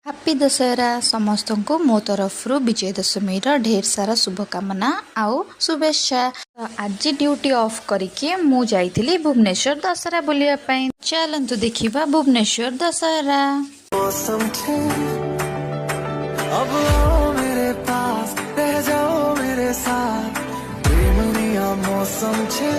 Happy Dussehra समस्त को मो तरफ विजय दशमी ढेर सारा शुभकामना आउ शुभेच्छा। आज ड्यूटी ऑफ करके मु जाइथिली भुवनेश्वर दशहरा बुलिया। चलंतु देखिबा भुवनेश्वर दशहरा। मौसम छे अब आओ मेरे पास रह जाओ मेरे साथ प्रेमनिया मौसम छे।